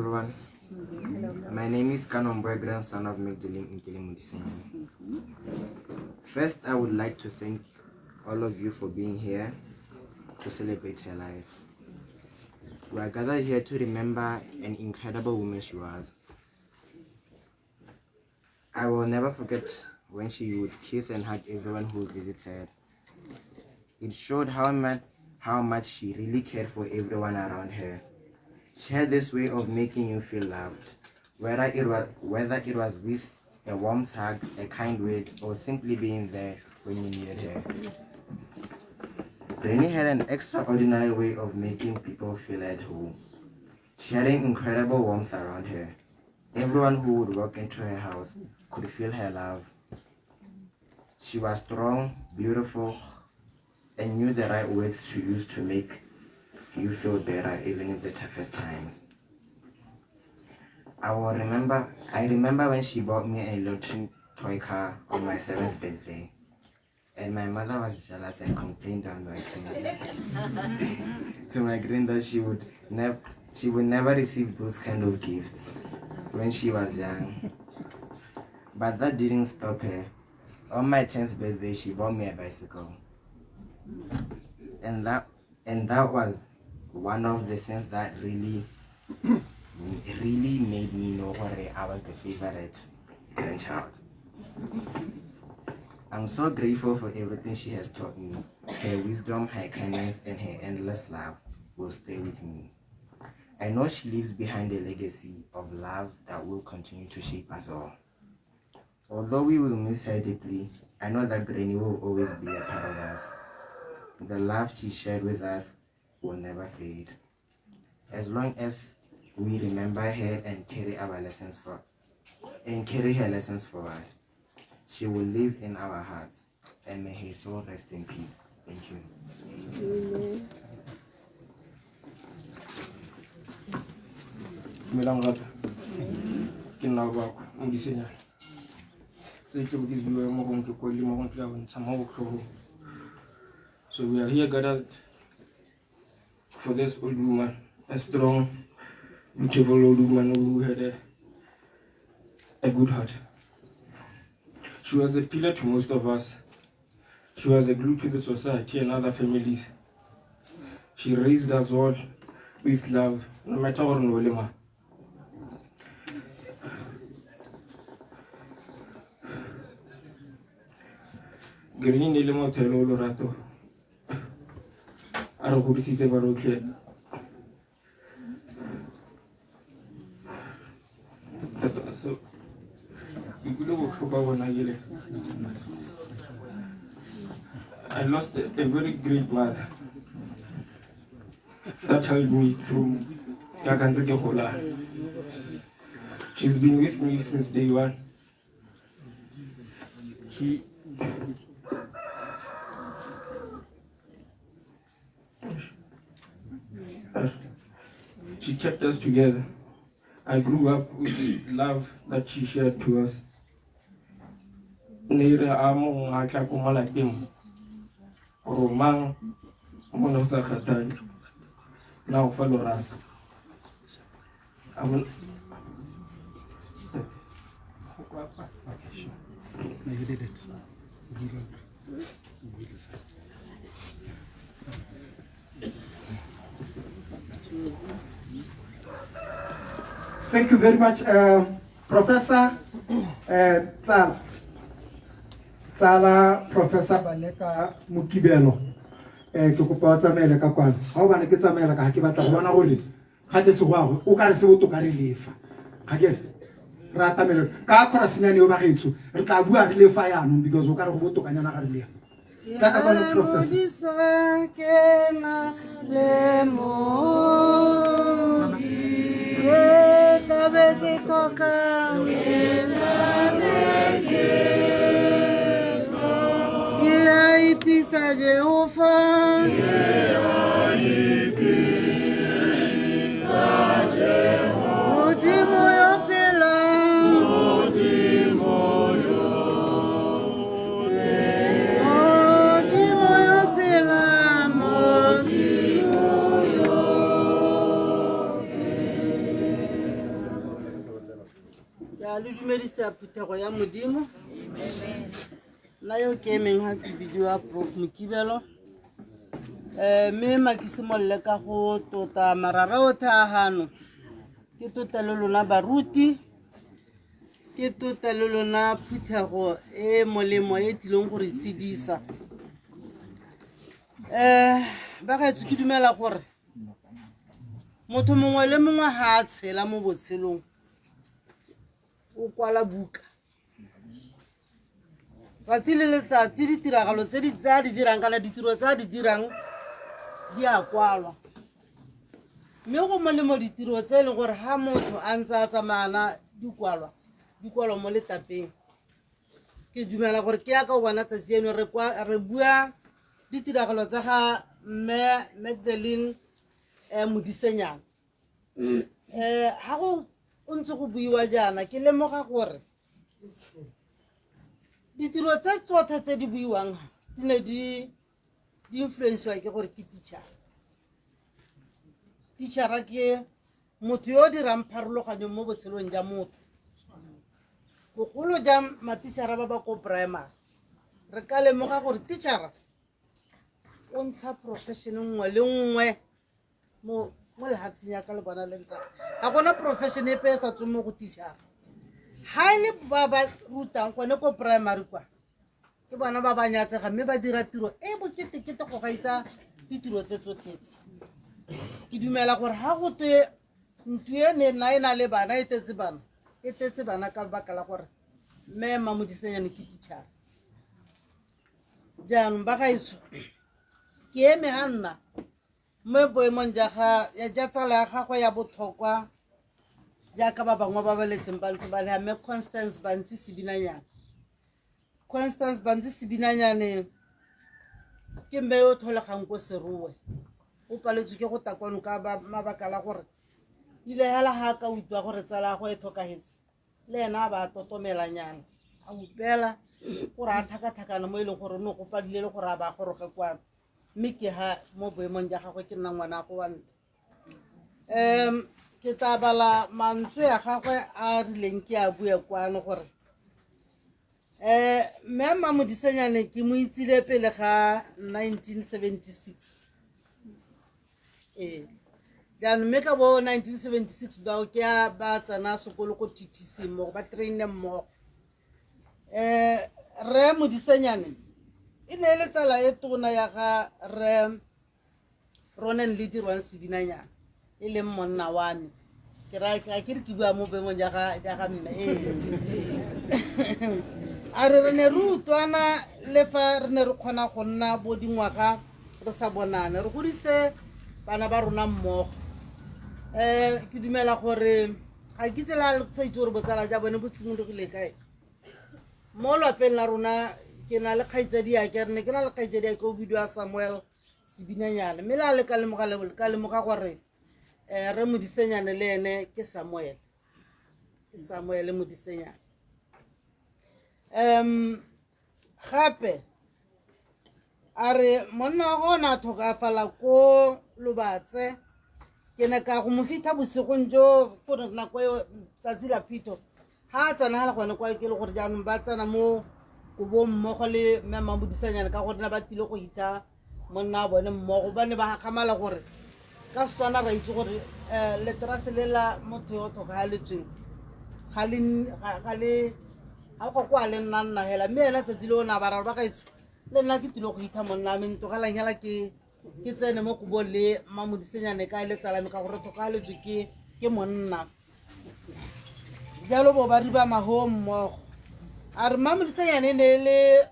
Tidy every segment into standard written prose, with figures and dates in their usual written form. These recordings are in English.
everyone. My name is Kanombwe, grandson of Magdalene Mudisenya. First, I would like to thank all of you for being here to celebrate her life. We are gathered here to remember an incredible woman she was. I will never forget when she would kiss and hug everyone who visited. It showed how much she really cared for everyone around her. She had this way of making you feel loved, whether it was with a warm hug, a kind word, or simply being there when you needed her. Granny had an extraordinary way of making people feel at home. She had an incredible warmth around her. Everyone who would walk into her house could feel her love. She was strong, beautiful, and knew the right words to use to make you feel better even in the toughest times. I remember when she bought me a little toy car on my 7th birthday, and my mother was jealous and complained on my granddad. To my granddad, she would never receive those kind of gifts when she was young. But that didn't stop her. On my 10th birthday, she bought me a bicycle. And that was one of the things that really made me know whether I was the favorite grandchild. I'm so grateful for everything she has taught me. Her wisdom, her kindness, and her endless love will stay with me. I know she leaves behind a legacy of love that will continue to shape us all. Although we will miss her deeply, I know that Granny will always be a part of us. The love she shared with us will never fade. As long as we remember her and carry her lessons forward, she will live in our hearts, and may her soul rest in peace. Thank you. So we are here gathered for this old woman, a strong, beautiful old woman who had a good heart. She was a pillar to most of us. She was a glue to the society and other families. She raised us all with love, no matter what Nolima. Granny Nilimo Telo Lorato. Arahurisi Baroque. So, I lost a very great mother that held me through Yakanzake Hola. She's been with me since day one. She kept us together. I grew up with the love that she shared to us. Neira amo ngaka kumala tim. Romang monosa khatani. Now follow us. Okay, sure. No, you did it. Thank you very much, Professor Tsala Professor Baleka Mukibelo. Ke kopa o tsamaele ka kwana. Ha o bana ke tsamaela ka ke batla go bona gore ga tse se go o ka re se botoka re lefa. Ga ke ra tamela ka khora senyane o ba getso re tla bua re lefa yana because o ka re go botokanyana ga re lefa. Ka ka bona Professor Ya le dumedisa phuthego ya modimo. Nna yo ke emeng ha ke bidiwa Prof Mokibelo. Me makisimolle ka go tota marara o thahano. Ke tota le lona baruti. Ke tota le lona phuthego e molemo e tilong gore tsidisa. Ba ga ke dumela gore motho mongwe le mongwe ha a tshela mo botshelong o kwala buka. Tsatsi le letsatsi ditiragalo tse di dirang kana ditiro tsa di dirang di a kwalwa. Mme go molemo ditiro tse le gore ha motho a ntse a tsamana di kwalwa mo letapeng. Ke dumela gore ke ya ka bona tsatsi eno re bua ditiragalo tsa ga mme Magdalene Modisenyana. Ha go ntse go buiwa jana ke lemoga gore ditiro tse tsotlhe tse di buiwang di ne di influencewa ke gore ke teacher ke motho yo dirang pharologanyo mo botshelong ja motho. Bogolo jang matitšhara ba ba ko primary re ka lemoga gore teacher o ntsha profession nngwe le nngwe mo lehatsheng ya ka le bona le ntsa ga gona profession e pe sa tswe mo go teacher. Ha ile ba ba rutang gone ko primary kwa ke bona ba banyatsega mme ba dira tiro e bokete go gaisa ditiro tse tsotlhe. Ke dumela gore ha go twe ntwe ne na le bana e tetse bana ka baka la gore mme Modisenyane ke teacher. Jaanong ba gaetso ke eme ha nna mo boemong ja tsala ya gagwe ya botlhokwa jaaka ba bangwe ba baletseng ba ntse ba le mme Constance Bansi Sibinanyane ke mme yo tlholegang ko Serowe o paletswe ke go takwano ka mabaka la gore ile hela ha ka utlwa gore tsala go e tlhokagetse le ena ba totomelanyana a upela gore a thakathakana mo ile gore no go padile le gore a ba goroge kwa mme ke ha mo boemong ja gagwe ke nna ngwana go wa ke tla bala mantswe ya gagwe a rileng ke a bua kwano gore mme Modisenyane ke mo itsile pele ga 1976 jaanong mme ka bo 1976 bao ke ba tsena sekolo ko TTC mo ba traine mmogo. Re Modisenyane e ne le tsala e tona ya ga re Ronen le dirwang Sibinanyana e leng monna wa me ke ra ke re ke bua mo bengong ja ga mina a re ne re utlwana le fa re ne re kgona go nna bo dingwaga re sa bonane re godise bana ba rona mmogo. Ke dumela gore ga ke tsela le tsaitse gore botsala ja bone bo simologile kae mo lapeng la rona. Ke na le kgaitsedi ya ke ne ke na le kgaitsedi ya ke o bidiwa Samuel Sibinanyane mme la le ka lemoga gore re Modisenyane le ene ke Samuel Modisenyane. Gape a re monna go na tlhokafala ko Lobatse ke ne ka go mo fitlha bosigong jo gore nako eo tsatsi la phito ha tsana hala gone kwa ke le gore jaanong ba tsana mo go bo mmogo le mme Modisenyane ka gore na ba tile go ita monna a bone mmogo ba ne ba gamala gore ka Setswana ra itse gore leterase le la motho yo tlhokagaletsweng ga le ha go kwa le nna hela mme ena tsatsi le ona ba ba gaetso le nna ke tile go ita monna a me ntogalang hela ke tsene mo go bo le Modisenyane ka le tsala me ka gore tlhokagaletswe ke monna jalo bo ba riba maho mmogo. A re Modisenyane ne le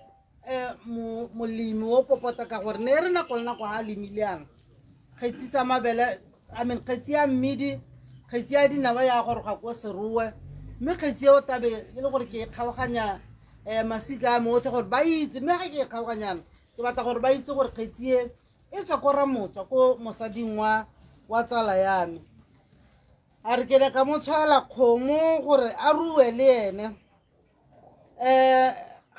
molemi o popota ka gore ne re nako le nako ha lemiliana kgetsi tsa mabele kgetsi ya mmidi kgetsi ya dinawa ya goroga ko Serowe mme kgetsi o tabe e le gore ke kgaoganya masika a motho gore ba itse mme ga ke kgaoganyana ke batla gore ba itse gore kgetsi e tswa ko Ramotswa ko mosading wa tsala ya me. A re ke le ka mo tshwala kgomo gore a ruwe le ene.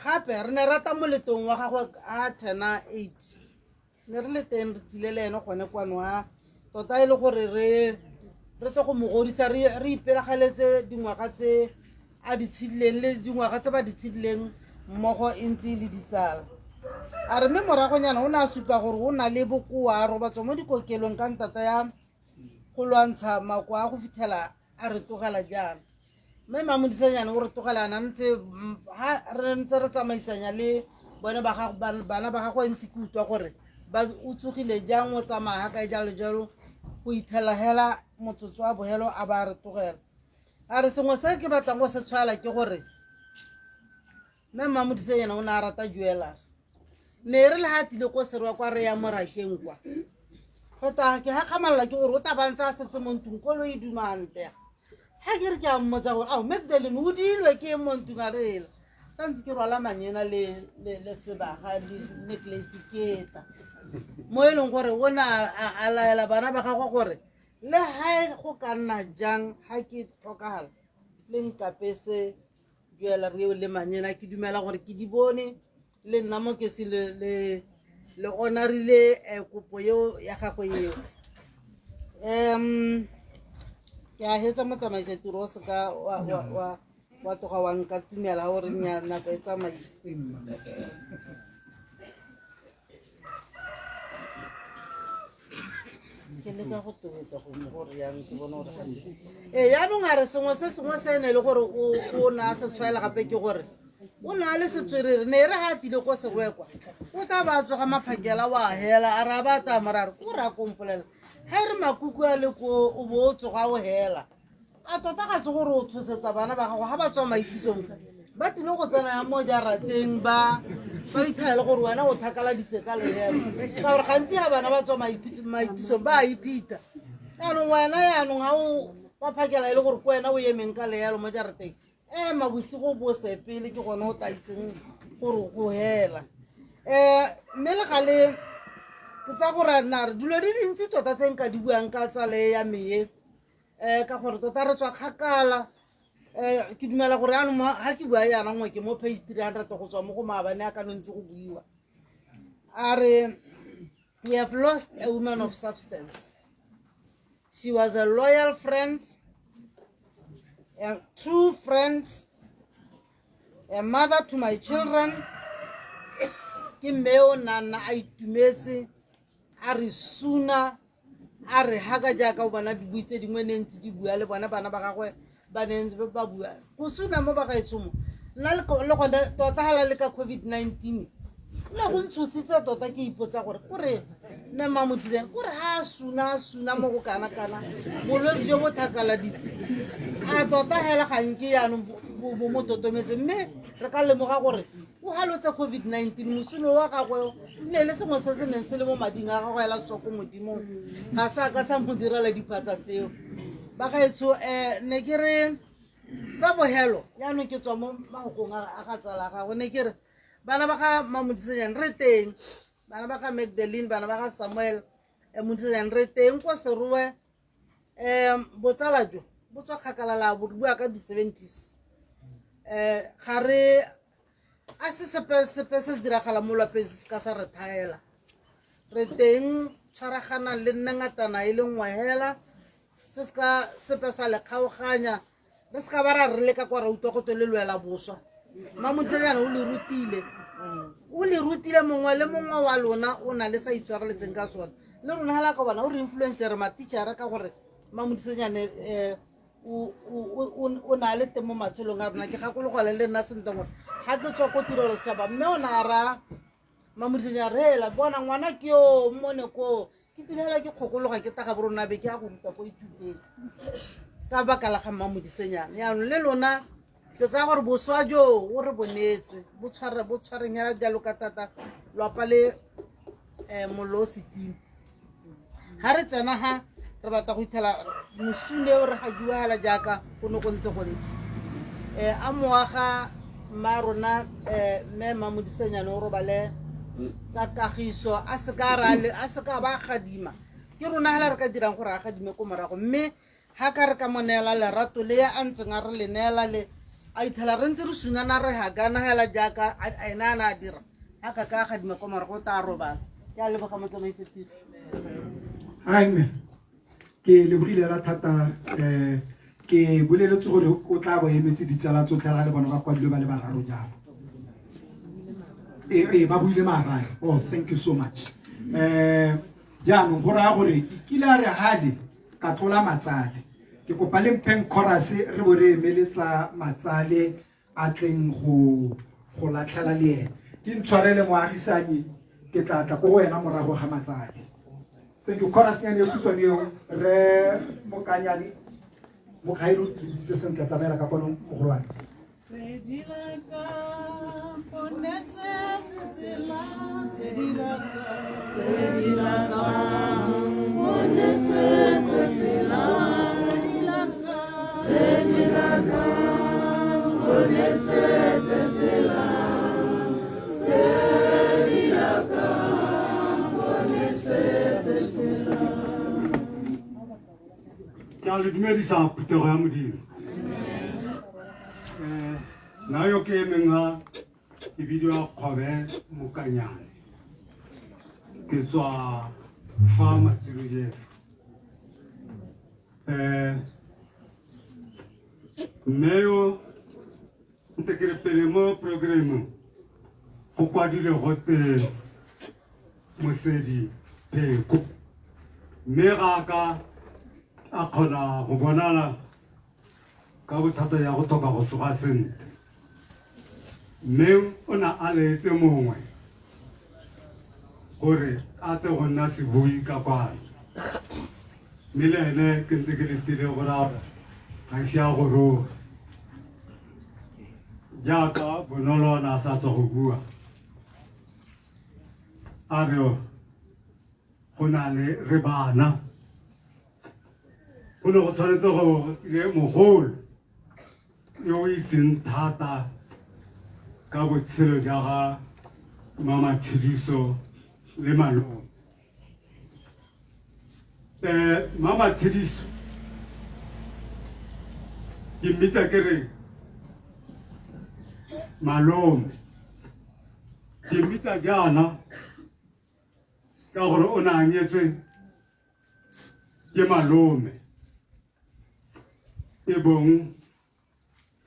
Gape re ne rata moletong wa gagwe a 8 ne re le teng re tsile le ene gone kwano wa tota e le gore re tlo go mo godisa re ipelagaletse dingwaga tse a di tshidileng le dingwaga tse ba di tshidileng mmogo e ntse le ditsala a re mme moragonyana o ne a supa gore o na le bokoa a robatswa mo dikokelong ka ntata ya go lwantsha makoa a go fitlhela a re togela jaana mme Mamodisanyane o re togelana re ntse re tsamaisanya le bone bana ba gago ntse ke utlwa gore ba o tsogile jang o tsamaya ka jalo jalo go itlhela hela motsotso wa bohelo a ba re togela a re sengwe se ke batlang go se tshwala ke gore mme Mamodisanyane o ne a rata jewelers ne re le hatile ko serwa kwa re ya morakeng kwa go ta ke ha kgamalla ke gore o tabantsa a setse mo ntung kolo e dumante ha ke re ke a mmotsa gore ao Magdalene o dilwe ke mo ntung a rela santse ke rwala manyena le sebaga le necklace keta mo e leng gore o na a laela bana ba gagwe gore le ha go ka nna jang ha ke tlhokagala le nkapese jewelry eo le manyena ke dumela gore ke di bone le nna mo ke se le honorile kopo eo ya gago eo ke a hetsa motsamaisa tiro o se ka wa toga wa nka tumela gore nya nako e tsamaile ke le ka go tobetsa go mo gore yang ke bona gore yaanong a re sengwe se sengwe se ne le gore o na se tshwaela gape ke gore o na le setswerere ne re hatile ko serwekwa o tla ba tsoga maphakela wa hela a ra ba ta morare o ra kompolela ha re makuku a le ko o bo tsoga o hela a tota ga se gore o tshosetsa bana ba gago ha ba tswa maitisong ba tile go tsena ya mo jarateng ba itlhela gore wena o thakala ditseka le hela ka gore gantsi ha bana ba tswa maitisong ba iphita yaanong wena yaanong ha o ba phakela e le gore ko wena o emeng ka leelo mo jarateng mabosigo bo se pele ke gone o tla itseng gore go hela mme le gale ke tsa gore na re dilo di dintsi tota tse nka di buang ka tsale ya meye ka gore tota re tswa kgakala ke dumela gore yaanong ga ke bua yana ngwe ke mo page 300 go tswa mo go maabane a ka no ntse go buiwa a re we have lost a woman of substance. She was a loyal friend, a true friend, a mother to my children. Ke meo nana a itumetse a re suna a re haka jaaka o bona di buitse dingwe ne ntse di bua le bona bana ba gagwe ba ne ba bua go suna mo ba ga etshomo nna le gone tota hala le ka COVID-19 nna go ntshositse tota ke ipotsa gore kore mme Mamodisanyane kore ha suna mo go kana bolwetse jo bo thakala ditse a tota hela ga nke yaanong bo mo totometse mme re ka lemoga gore o halotse COVID-19 mosuno wa gagwe ne le sengwe se se neng se le mo mading a gagwe hela setswa ko modimong ga sa ka sa mo direla diphatsa tseo ba gaetsho ne ke re sa bohelo yaanong ke tswa mo magokong a ga tsala gagwe ne ke re bana ba ga Mamodisanyane re teng bana ba ga Magdalene bana ba ga Samuel Modisanyane re teng ko serowe botsala jo bo tswa kgakala la bo bua ka di 70s ga re a se sepe se diragala mo lapeng se ka sa re thaela re teng tshwaragana le nna ngatana e le nngwe hela se ska sepe sa le kgaoganya re ska ba ra re le ka kwa ra utlwa go to le lwela boswa Mamodisanyane o le rutile mongwe le mongwe wa lona o na le sa itshwareletseng ka sona le rona hala ka bona o re influencer ma-teacher ka gore Mamodisanyane o na le teng mo matshelong a rona ke gakologole le nna sentle gore ga ke tswa ko tirelo setšhaba mme o na ra Mamodisanyane re hela bona ngwana ke yo mmone ko ke tirela ke kgokologa ke taga borona be ke a go ruta ko ithuteng ka baka la ga Mamodisanyane yaanong le lona ke tsaya gore boswa jo o re bonetse bo tshwareng hela jalo ka tata lwapa le mollo o setimo ga re tsena ha re batla go ithela mosune o re gakiwa hela jaaka go ne go ntse go ntse a moaga mma rona mme Mamodisanyane o robale ka kagiso a se ka ba gadima ke rona hela re ka dirang gore a gadime ko morago mme ha ka re ka mo neela lerato le ya a ntseng a re le neela le a ithela re ntse re sunana re hagana hela jaaka a ena a dira ha ka gadima ko morago o tla robala ke a leboga motsamaisi-tiro amen ke lebogile la thata ke boleletse gore o tla bo emetse ditsala tsotlhe ra le bona ba kwadile ba le bararo jalo ba buile maabane. Oh, thank you so much. Jaanong go raya gore kile a re hale ka tlola matsale ke kopa le mpeng chorus re bo re emeletsa matsale a tleng go latlhela le ene ke ntshwarele moagisane ke tla go wena morago ga matsale. Thank you. Chorus nyane e kutswane eo re mokanyane mo khairo tse sentle tsa bela ka kono go rwana. Ka le dumedisa putego ya modimo na yo ke menga e video ya kgobe mokanyane ke tswa fa Matsilo Jeff meo ntse ke re pele mo programme go kwadile gote Mosedi Pheko mme ga ka a kgona go bonala ka bothata ya go tlhoka go tsoga sentle mme o na a leetse mongwe gore a tle go nna sebui ka kwano mme le ene ke ntse ke letile gore ga ise a go ruri jaaka Bonolo na sa tswa go bua a re go na le re bana go ne go tshwanetse go le mogolo yo o itseng thata ka botshelo ja ga Mama Thediso le malome. Mama Thediso ke mmitsa ke re malome ke mmitsa jaana ka gore o ne a nyetswe ke malome e bong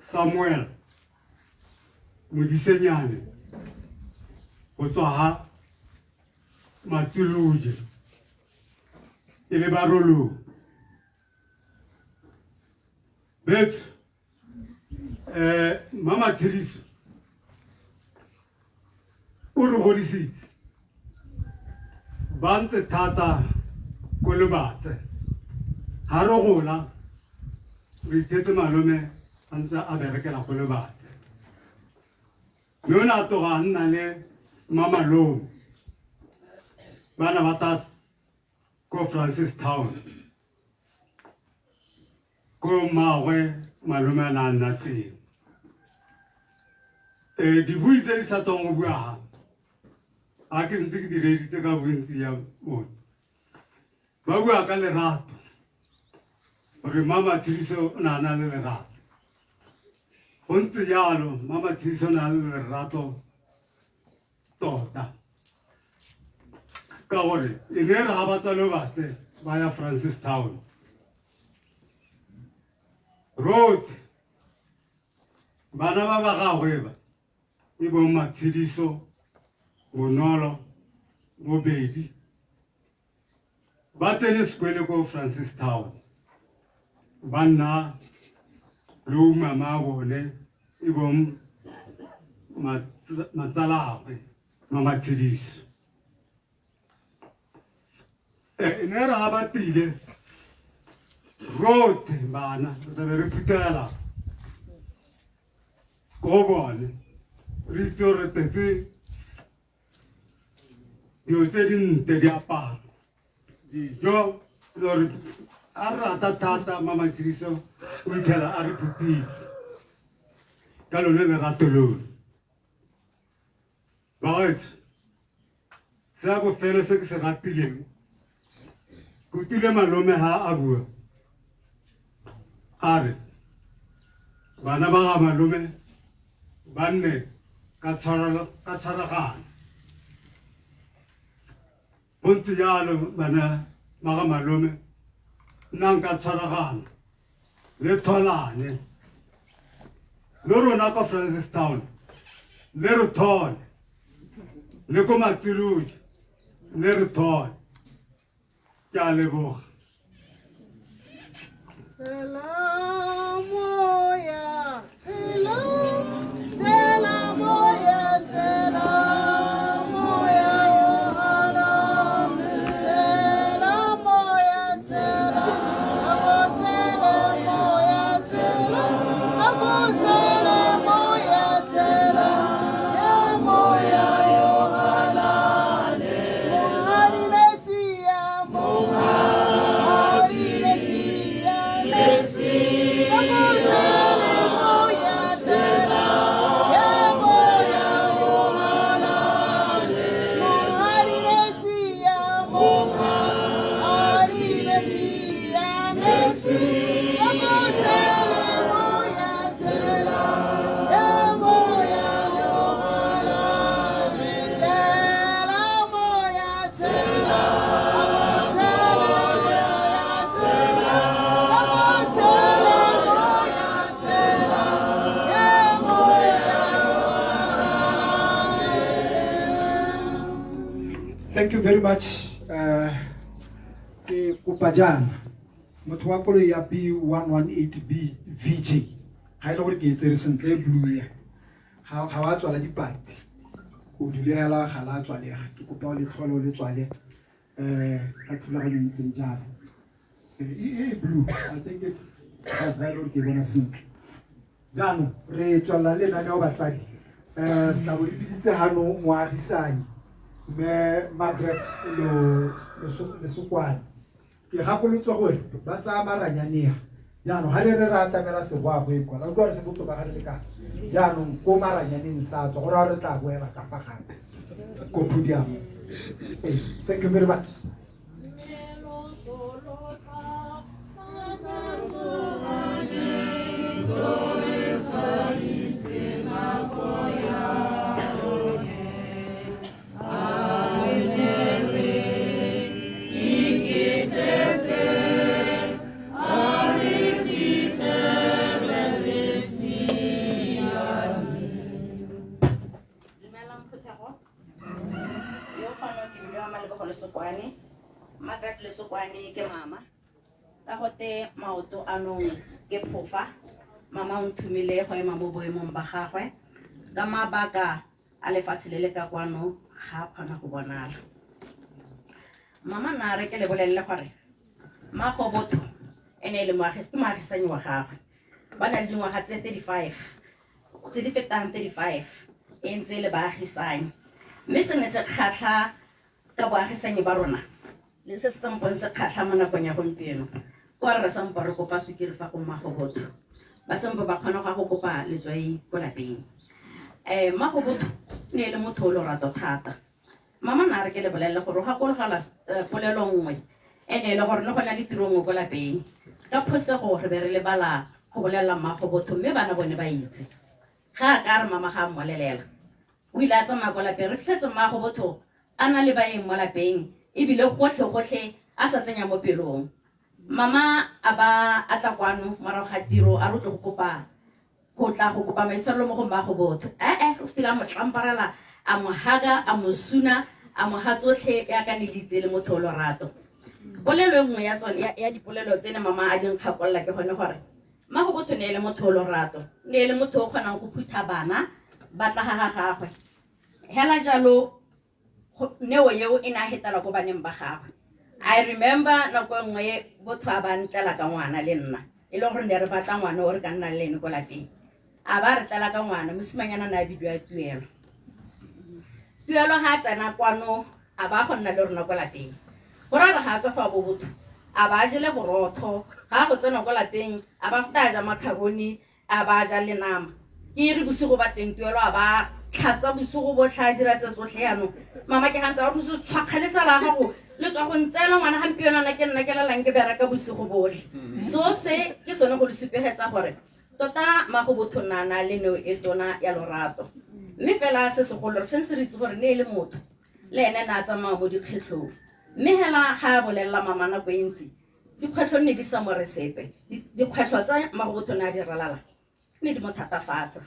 Samuel Modisenyane go tswa ha Matsuluje e le barolo bet Mama Thediso o re godisitse ba ntse thata ko Lebatse ha re gola re ithetse malome a ntse a berekela go Lebatse mme o ne a toga a nna le mamalome bana ba ta ko Francistown ko mmaagwe malome a ne a nna teng dibui tse di sa tswang go bua ga ke ntse ke direditse ka bontsi ya bone ba bua ka lerato gore Mama Thediso o ne a na le lerato go ntse jalo Mama Thediso o na le lerato tota ka gore e ne re ga ba tswa Lebatse ba ya Francistown road bana ba ba gagwe ba e bong Mathediso Bonolo bobedi ba tsene sekwele ko Francistown ba nna le umama bone e bong matsalagwe Mama Thediso e ne re ga ba tile rote bana re be re phutela ko bone re itse re tetse dilo tse dintle diaparo dijo gore a re rata thata Mama Thediso o itlhela a re phutile ka lone lerato lone bagaetsho se a bofelo se ke se ratileng ke utlwile malome ha a bua a re bana ba ga malome ba nne ka tshwaragano go ntse jalo bana ba ga malome nna nka tshwaragano le tholane le rona ka Francistown le re thole le ko Matsiluji le re thole ke a leboga Thank you very much. Ke kopa jana motho wa koloi ya B118B VJ ha ile gore ke etse re sentle blue ya ha wa tswala dipati o dulela ga la tswalega ke kopa o le tlholo le tswale ka thulaganyo ntseng jalo blue I think it's as right or ke bona sentle jano re tswala le nane o batsadi tla bo dipitse hano moagisane me Margaret le sokwane ke gakolotswa gore ba tsa maranyane jaanong ga le re rata mela segwa go ikwa la go se botoka ga le ka jaanong ko maranyaneng sa tswa gore re tla boela ka fa gape ko podium. Thank you very much. Margaret le sokwane ke mama ka gote maoto anong ke phofa mama o nthumile go ema mo boemong ba gagwe ka mabaka a lefatshe le le ka kwano ga kgona go bonala mama na re ke le bolelle gore Magobotho ene le moagisane wa gagwe ba na le dingwaga tse 35 tse di fetang 35 e ntse le baagisane mme se ne se kgatlha ka boagisane ba rona le se se tsampong se kgatlha mo nakong ya gompieno kwa re sampa re kopa sukiri fa go Magobotho ba sampa ba kgona go kopa letswai ko lapeng Magobotho ne le motho o lorato thata mama na re ke le bolelle gore ga kologala polelo nngwe ene le gore ne go na le tirong go lapeng ka phosego re be re le bala go bolela Magobotho mme bana bone ba itse ga ka re mama ga mmolelela o ile a tsamaya ko lapeng re fitlhetse Magobotho a na le baeng mo lapeng ebile gotlhe a sa tsenya mo pelong mama a ba a tla kwano morago ga tiro a re tlo go kopa maitshwarelo mo go Magobotho o tila mo tlamparela a mo haga a mo suna a mo ha tsotlhe ya ka nelitse le motho o lorato polelo nngwe ya tsone ya dipolelo tsene mama a ding kgakolla ke gone gore Magobotho ne le motho o lorato ne le motho o kgonang go phutha bana ba tla ga gagwe hela jalo neo yeo ina hetala ko baneng ba gagwe I remember nako nngwe botho a ba ntlela ka ngwana le nna e le gore ne re batla ngwana o re ka nna le ene ko lapeng a ba re tlela ka ngwana mosimanyana na bidiwa tuelo ha tsena kwano a ba go nna le rona ko lapeng go ra re ha tswa fa botho a ba jele borotho ga go tsena ko lapeng a ba feta ja macaroni a ba ja le nama ke re bosigo ba teng tuelo a ba tlhatsa bosigo bo tla dira tse tsotlhe yano mama ke hantsa go se tshwakgaletsa la gago le tswa go ntsela ngwana gampieno na ke nna ke lalang ke bereka bosigo botlhe so se ke sone go le supegetsa gore tota Magobotho nana le neo e tona ya lorato mme fela se segolo re sentse re itse gore ne le motho le ene na tsamaya mo dikgetlhong mme hela ga bolela mama nako e ntsi dikgwetlho ne di sa mo re sepe dikgwetlho tsa magobotho ne a di ralala ne di mo thatafatsa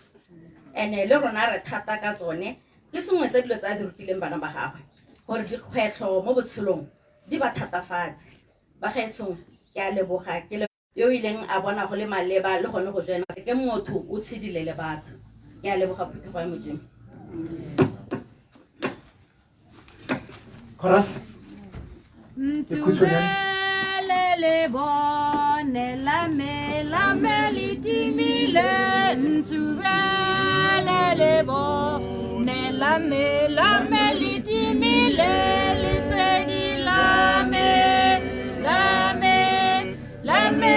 ene le rona re thata ka tsone ke sengwe sa dilo tse a di rutileng bana ba gagwe gore dikgwetlho mo botshelong di ba thatafatse ba gaetshong ke a leboga ke yo ileng a bona go le maleba le gone go jena ke motho o tshedile le batho ke a leboga phuthego ya modimo chorus le bone la me le timile ntsubele le bone la me le timile le swedi la me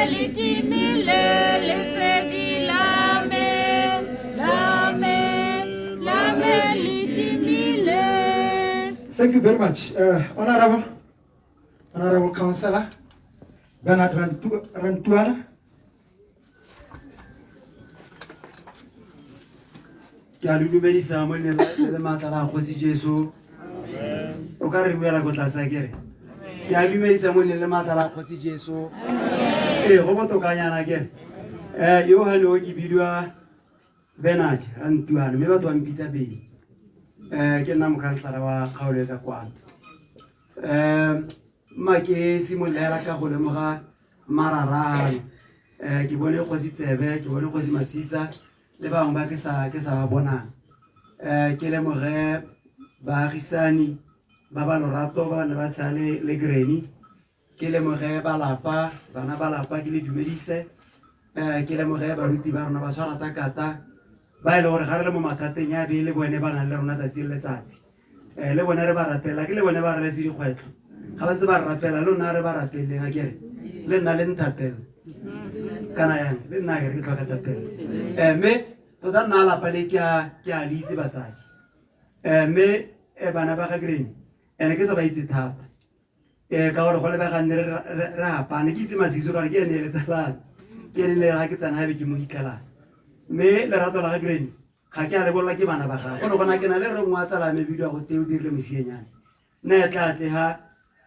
le timile le swedi la me le timile. Thank you very much. Honorable Councillor Bernard Rantuala. Ke a le dumedisa mo le maatla la Kgosi Jesu o ka re buela go tla sa kere ke a dumedisa mo le maatla la Kgosi Jesu go botokanyana kere yo halo ke bidwa Bernard Rantuala me batho ba mpitsa pele ke nna mokhanslara wa kgaolo ka kwana ma ke simolela ka go lemoga marararo ke bone Kgosi Tsebe ke bone Kgosi Matsitsa le bangwe ba ke sa ba bonang ke lemoge baagisani ba ba lorato ba ne ba tshale le Granny ke lemoge balapa bana balapa ke le dumedise ke lemoge baruti ba rona ba tshwara takata ba ile gore ga re le mo makateng ya be le bone ba nang le rona tsatsi le letsatsi le bone re ba rapela ke le bone ba re letse dikgwetlho ga ba ntse ba rapela le nna re ba rapeleng a kere le nna le nthapela kana yang le nna ke tlhoka tapela me tota nna lapa le ke a le itse batsadi me bana ba ga Green ene ke sa ba itse thata ka gore go le ba ganne re apane ke itse Masiso ka re ke ene le tsalana ke ene le ga ke tsana be ke mo ikala me lerato la ga Green ga ke a le bolla ke bana ba ga go gona ke na le re ngwa tsala me video go teo dirile mosienyane nna tla tle ha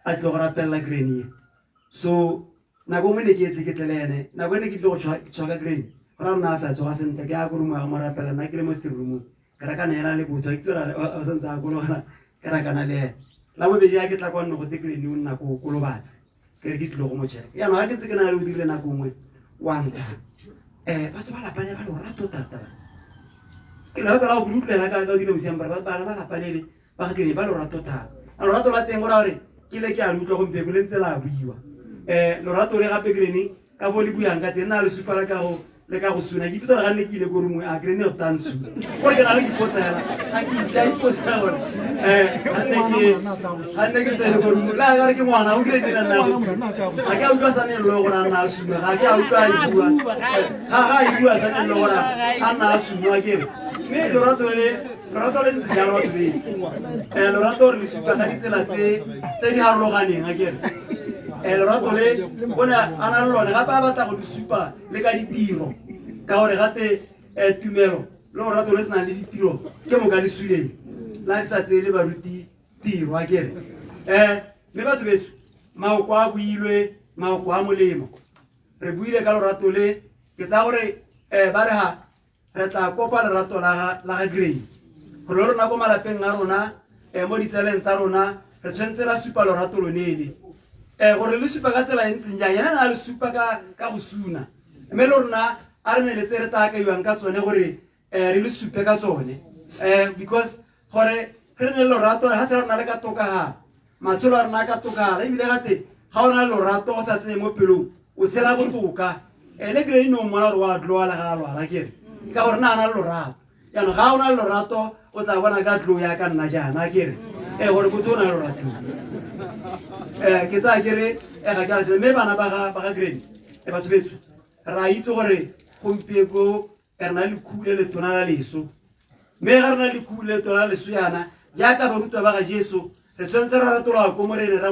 a tlo go rapella Green so nako ngwe ne ke tle ke tlelene nako ne ke tlo go tshwaka Green ra nna sa tsoga sentle ke a go rumo mo rapella nna ke le mo stirroom ke ra kana era le botho ke tsora o sentse a go lona ke ra kana le la bo bedi ya ke tla kwa nno go te Green o nna go kolobatse ke re ke tlo go mo tshela ya no ga ke tse ke na le o dirile nako ngwe one time batho ba lapane ba lo rato tata ke la ka go rutlela ka dilo mosiamba ba lapane ba ga ke ba lo rato tata a lo rato la teng go ra gore ke le ke a lutla go mpeko le ntse la buiwa lo rato le gape Green ka bo le buang ka teng na le supala ka go le ka go suna ke pitsa ga nne ke ile go rumwe a Green o tantsu go ke na le ke potela a ke tla ipotsa gore anne ke tsene go rumwe la ga ke ngwana o Green na go ga ke a utlwa sa ne lo go na na suna ga ke a utlwa a bua ga e bua sa ne lo go na a na suna ke me lo rato le ntse jalo batho betse lo rato re le supa ka ditsela tse di harologaneng a kere lorato le bona a na le lone gape a batla go le supa le ka ditiro ka gore gate tumelo le lorato le senang le ditiro ke mo ka le suleng la sa tsele baruti tiro a kere me batho betso maoko a builwe maoko a molemo re buile ka lorato le ke tsa gore ba re ha re tla kopa lerato la ga Green go le rona go malapeng a rona mo ditseleng tsa rona re tshwentse ra supa lorato lonele gore le supa ka tsela ntseng jang yana na le supa ka go suna mme le rona a re ne le tse re takaiwang ka tsone gore re le supe ka tsone because gore re ne le lorato ga se rona le ka tokagala matshelo a rona ka tokagala ebile gate ga o na le lorato go sa tsenye mo pelong o tshela botoka le Green no mmona gore wa tloala ga a lwala kere ka gore na a na le lorato yaanong ga o na le lorato o tla bona ka tlo ya ka nna jaana kere gore botho o na le lorato ke tsa kere ga ke a se mme bana ba ga Green batho betso ra itse gore gompieko re na le khule le tona la leso mme ga re na le khule le tona la leso yana jaaka barutwa ba ga Jesu re tshwanetse ra ratola ko morene ra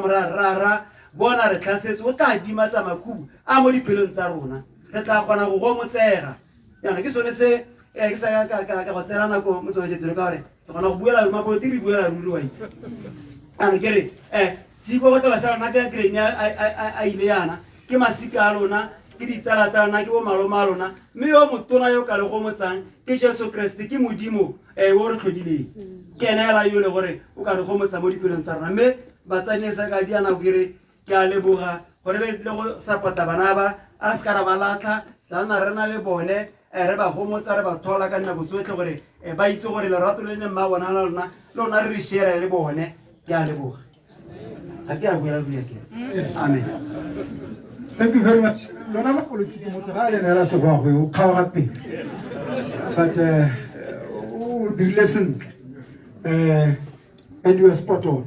bona re tlhasetse o tla dima tsa makhubu a mo diphelong tsa rona re tla kgona go go motsega yana ke sone se ke sa ka go tsela nako mo tsone setelo ka gore ke kgona go buela mapoti re buela ruri wa itse ana kere siko go tla sa rona ka Green a ile yana ke masika a lona ke ditsala tsa lona ke bo malome a lona mme yo motona yo ka le go motsang ke Jesu Kriste ke modimo o re tlhodileng ke ena ela yo le gore o ka re go motsa mo dipelong tsa rona mme batsadi sa ka diana go re ke a leboga gore be le go support bana ba a se ka ra ba latla tsana rena le bone re ba go motsa re ba thola ka nna botsotle gore ba itse gore lerato le ne mma bona la lona lona re share le bone ke a leboga ga ke a buela ke amen. Thank you very much. Lona ba politiki motho ga le nela se go go khaoga pele. But dirile sentle. And you are spot on.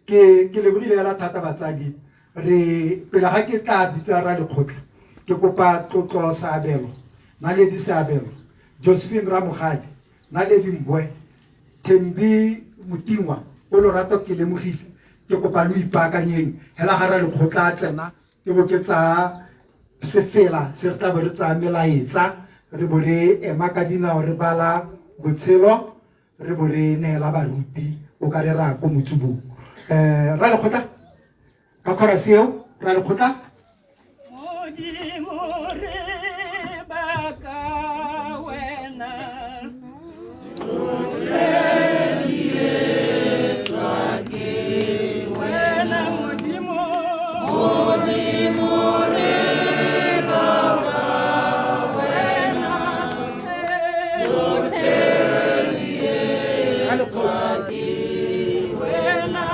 Ke le brile la thata batsadi re pela ga ke tla bitsa ra le khotla. Ke kopa tlotlo sa abelo. Na le di sa abelo. Josephine Ramogadi, na le di mbwe. Thembi Mutingwa, o lo rato ke le mogile. Ke kopa lo ipaakanyeng hela ga ra le khotla tsena. Ke bo ke tsa se fela se re tla be re tsa melaetsa re bo re ema ka dinao re bala botshelo re bo re neela baruti o ka re ra ko motsubong ra le khotla ka chorus eo ra le khotla Modimo re baka wena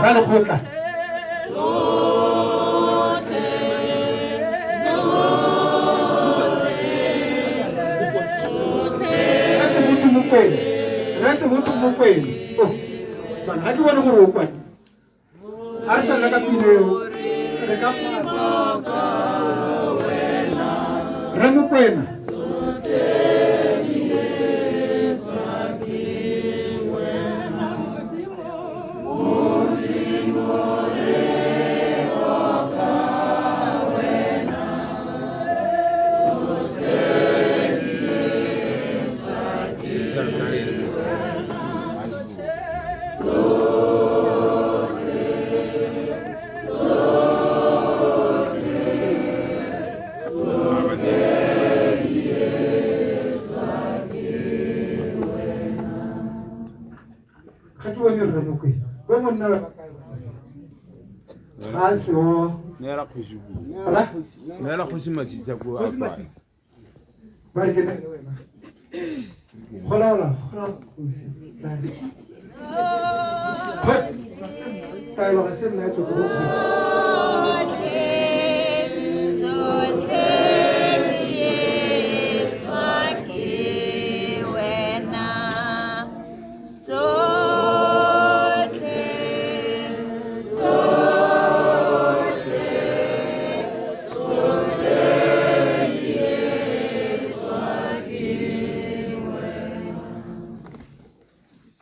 ra le khotla Rese motho mo kweng oh bana ha di bona gore o kwa ha re tsana ka pineo re ka re mo kwena Nera khushi matitsa ko apa. Bari ke hola. Tayo kasi na ito ko.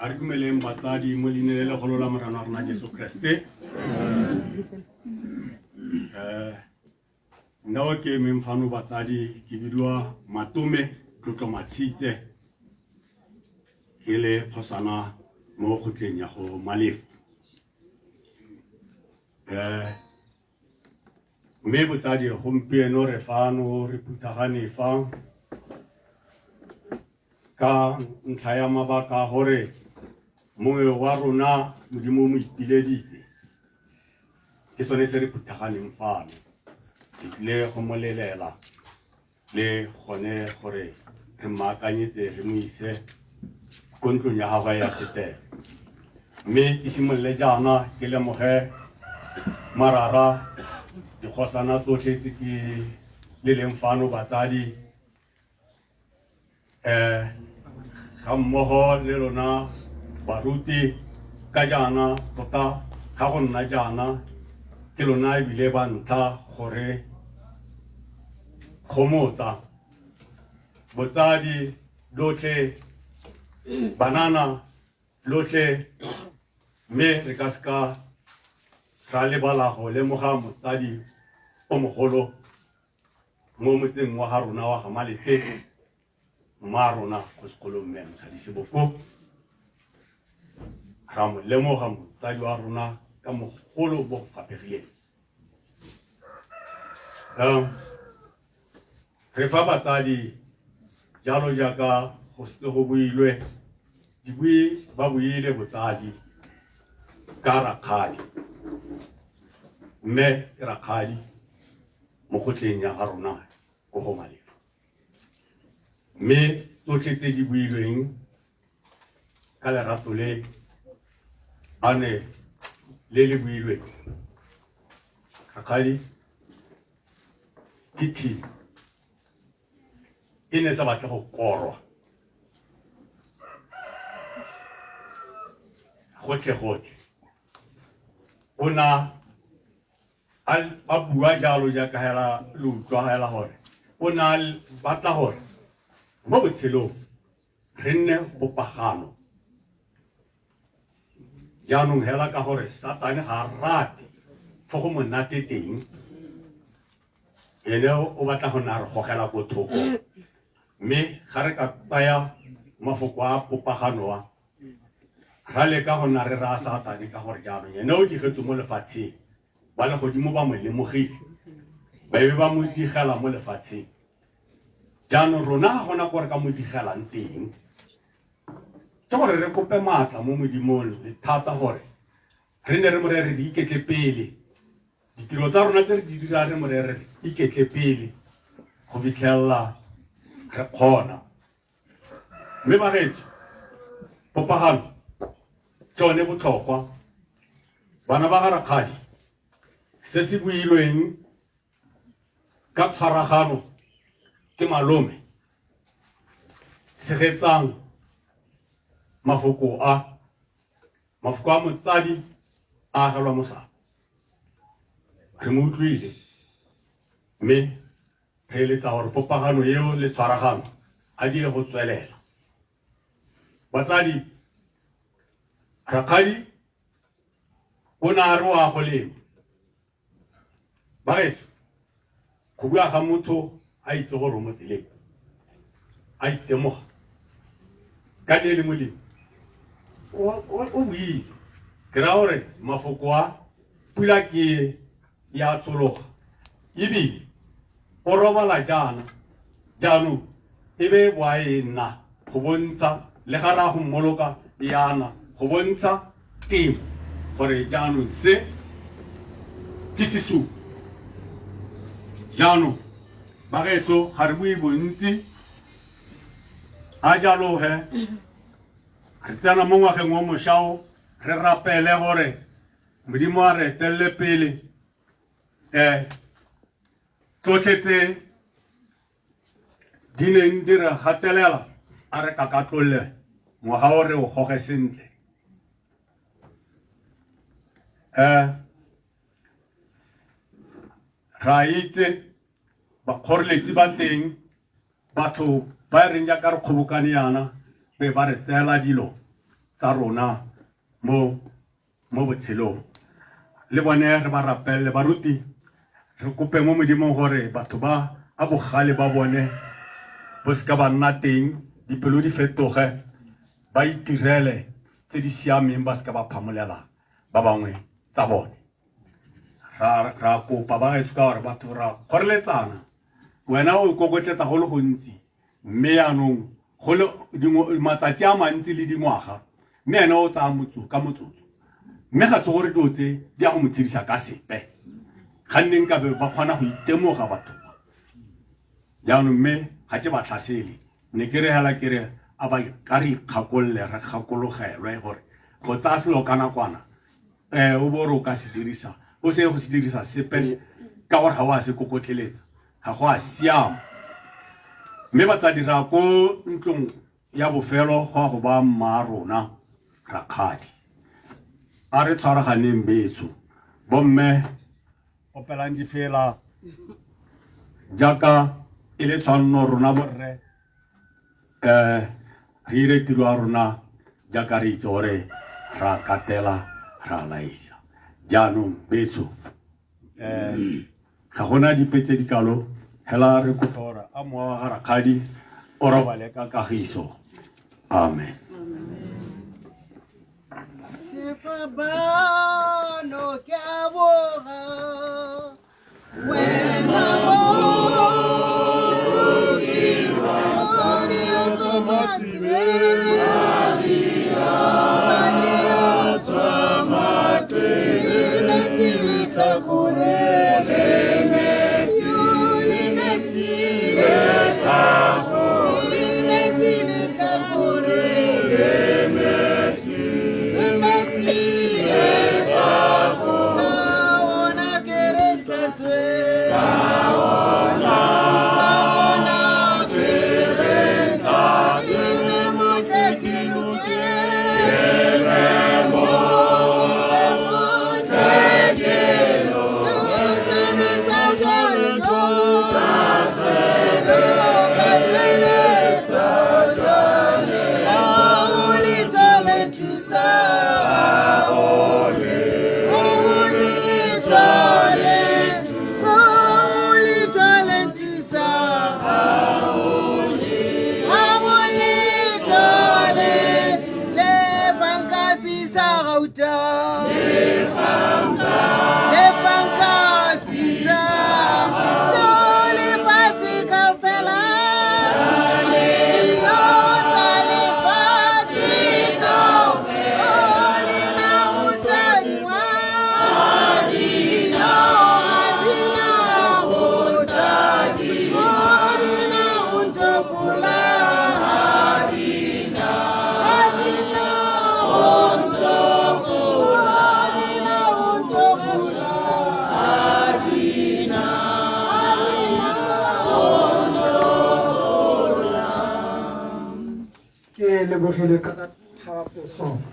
Argumelem batladi mo linele go lola morana rona Jesu Kriste. Nna ke memfano batladi ke bidwa Matume tlotlo matshitse ke le phosana mo khotleng ya go Malefu. Me botsadi gompieno re fano re puthagane fa ka ntlha ya mabaka gore mongwe wa rona modimo mo ipileditse ke sone se re phuthaganeng fano ke tlile go molelela le gone gore re maakanyetse re mo ise ko ntlong ya gagwe ya tetelo mme ke simolole jaana ke lemoge marara dikgosana tsotlhe tse ke le leng fano batsadi ga mmogo le lona baruti ka jaana tota ga go nna jaana ke lona ebile ba ntlha gore gomotsa botsadi lotlhe banana lotlhe mme re ka seka ra lebala go lemoga motsadi o mogolo mo motseng wa ga rona wa ga Malefe mma rona go sekolong mme Mokgadiseboko ra mo lemoga motsadi wa rona ka mogolo bo go fapegileng re fa batsadi jalo jaaka go builwe di bui ba buile botsadi ka rakgadi mme rakgadi mo gotleng ya ga rona go go malefo mme tsotlhe tse di builweng ka lerato le ane le builweng rakgadi ke thipa e ne sa batla go korwa gotlhe o na a bua jalo jaaka hela le utlwa hela gore o na batla gore mo botshelong re nne bopagano jaanong hela ka gore satane ga rate fo go monate teng ene o batla go nna re gogela ko thoko mme ga re ka tsaya mafoko a popagano wa ra leka go nna re ra satane ka gore jaanong ene o digetse mo lefatsheng ba le godimo ba mo lemogile ba be ba mo digela mo lefatsheng jaanong rona ga gona gore ka mo digelang teng tse gore re kope maatla mo modimong le thata gore re ne re morere re iketle pele ditiro tsa rona tse re di dira re morere re iketle pele go fitlhelela re kgona mme bagetso popagano tsone botlhokwa bana ba ga rakgadi se se builweng ka tshwaragano ke malome tshegetsang mafoko a motsadi a agelwa mosadi re mo utlwile mme re eletsa gore popagano eo le tshwaragano a die go tswelela batsadi rakgadi o na re wa go lema bagetso go bua ga motho a itse gore o mo tseleng a itemoga ka le molemo o buile ke ra gore mafoko a pula ke ya tsologa ebile o robala jaanong e be boa e nna go bontsha le ga ra go mmoloka yana go bontsha temo gore jaanong se ke sesupo jaanong bagetso ga re bue bontsi a jalo he re tsena mo ngwageng wa mošao re rapele gore modimo a re etelele pele tsotlhe tse di neng di re gatelela a re kakatlolle ngwaga o re o goge sentle ra itse bakgoreletsi ba teng batho ba reng jaaka re kgobokane yana be ba re tseela dilo tsa rona mo botshelong le bone re ba rapelle baruti re kope mo modimong gore batho ba a bogale ba bone bo seka ba nna teng dipelo di fetoge ba itirele tse di siameng ba seka ba phamolela ba bangwe tsa bone ra kopa ba gaetso ka gore batho ra kgoreletsana wena o ikokotletsa go le gontsi mme yaanong go le matsatsi a mantsi le dingwaga mme ena o tsaya ka motsotso mme ga se gore dilo tse di a go mo tshedisa ka sepe ga nneng ka be ba kgona go itemoga batho jaanong mme ga ke ba tlhasele ne ke re hela ke re a ba ka re ikgakolole re gakologelwe gore go tsaya selo ka nakwana o bore o ka se dirisa o se go se dirisa sepe ka gore ga o a se kokotleletsa ga go a siama mme batsadi ra ko ntlong ya bofelo go a go ba mma rona rakgadi a re tshwaraganeng betso bomme opelang di fela jaaka e le tshwanno rona borre re ire tiro ya rona jaaka re itse gore ra katela ra laisa jaanong betso ga gona dipetse dikalo hela re kopa gore a mowa wa ga rakgadi o robale ka kagiso amen Sefabano ke a boga wena lebogile ka that powerful song.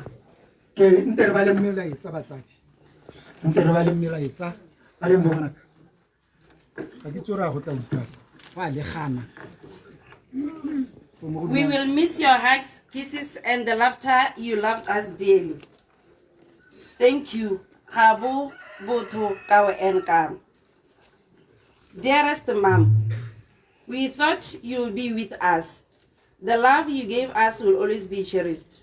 Ke nte re ba le melaetsa batsadi. Nte re ba le melaetsa a re mo bona. Ga ke tsora go tla utlwa. Wa le gana. We will miss your hugs, kisses, and the laughter you loved us dearly. Thank you, Habo Boto Kawa and Kam. Dearest Mom, we thought you'll be with us. The love you gave us will always be cherished.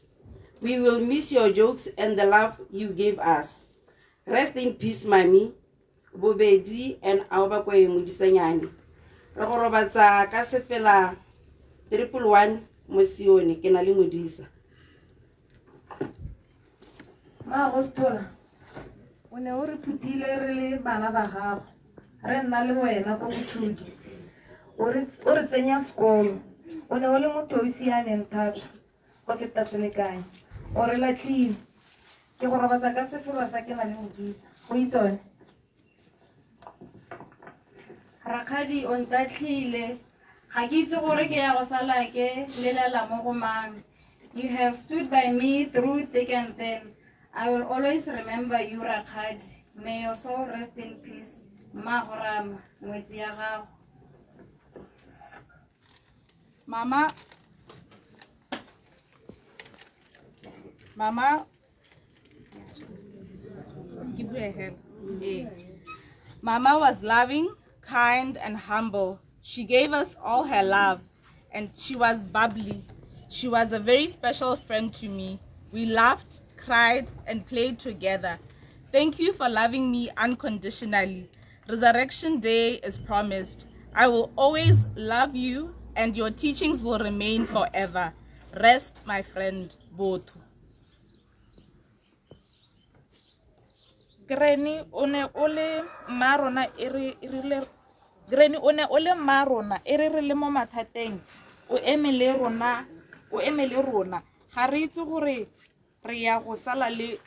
We will miss your jokes and the love you gave us. Rest in peace, Mami, Bobedi, and Aubakwe Mudisanyani. Robatsa Kasefela 111 Mosione, Kenali Mudisa. Ma Rostora, o ne o re phutile re le bana ba gago re nna le wena go bothuti o re tsenya sekolo o ne o le motho o siameng thata go feta selekanye o re latlhile ke go robatsa ka sefora sa ke na le modisa go itsone Rakgadi o ntatlhile ga ke itse gore ke ya go sala ke lelela mo go mang. You have stood by me through thick and thin. I will always remember you, Rakgadi. May your soul rest in peace. Mahorama, ngwetsi ya gago. Mama was loving, kind, and humble. She gave us all her love, and she was bubbly. She was a very special friend to me. We laughed, cried, and played together. Thank you for loving me unconditionally. Resurrection Day is promised. I will always love you, and your teachings will remain forever. Rest, my friend, Botu. Granny one ole marona irile Granny one ole marona irile mo mathateng o emele rona ga re itse gore re ya go sala re